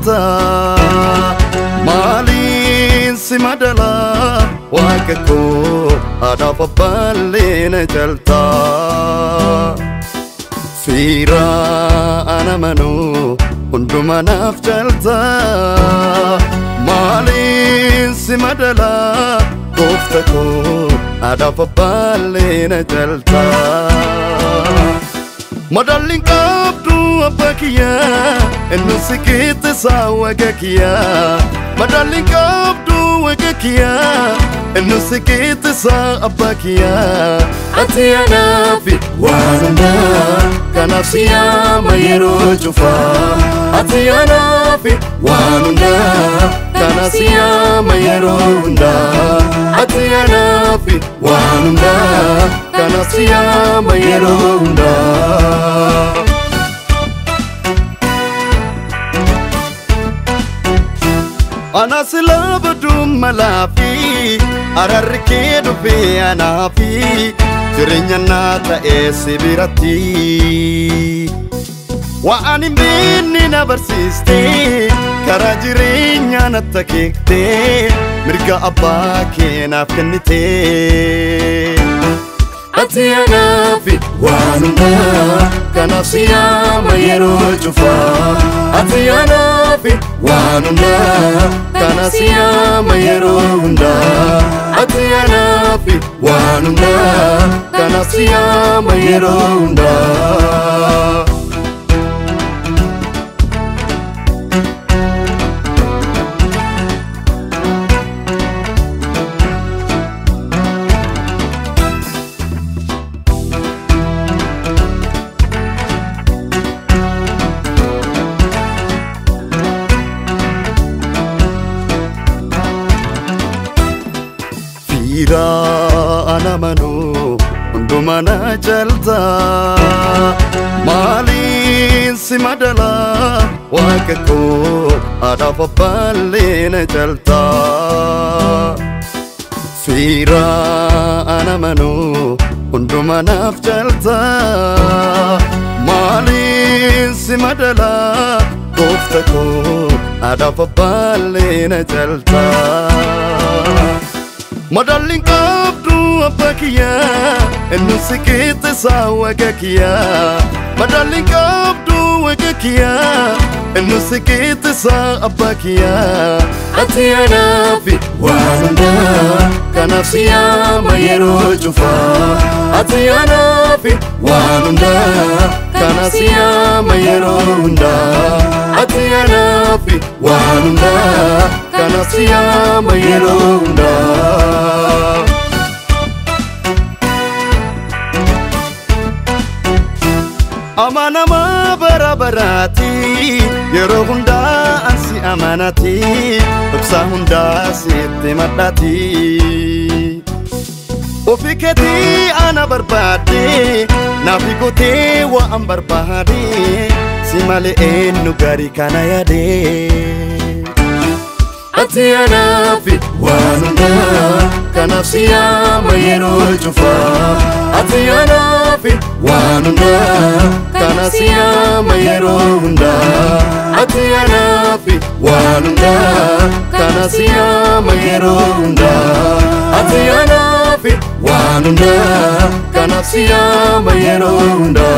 jalta maalin si madala waaqako adaaf balleena jalta fiira ana manu hunduma naaf jalta maalin si madala goftako adaaf balleena jalta Madalling abdu abakia enu sikit sawagakia Madalling abdu wagakia enu sikit sa abakia Atiana fi wanunda kanafsia mayero jufa Atiana fi wanunda kanafsia mayero unda Atiana fi wanunda kanafsia mayero unda Ana silabadu malafi ararke dufe anafi jirenya nata esibirati wa ani minni na barsiste kara jirenya nata kekte mirga abba kenaf kennite Atiana fi wanunda kanafsia mayero jufa Atiana fi wanunda kanafsia mayero unda Atiana fi wanunda kanafsia mayero unda Ira ana manu unduma na jalta maalin si madala waaqako adaaf balleena jalta fiira ana manu unduma naaf jalta maalin si madala goftako adaaf balleena jalta Madalling abdu abakia enu sikit sawagakia Madalling abdu wagakia enu sikit sa abakia Atiana fi wanunda kanafsia mayero jufa Atiana fi wanunda kanafsia mayero unda Atiana fi wanunda kanafsia mayero unda Amana ma barabarati yero hunda ansi amanati tuksa hunda sitte madati Ofiketi ana barbade nafikote wa ambarbade simale enu gari kana yade Atiana fi wanunda kanafsia mayero jufa Atiana fi wanunda kanafsia mayero unda Atiana fi wanunda kanafsia mayero unda Atiana fi wanunda kanafsia mayero unda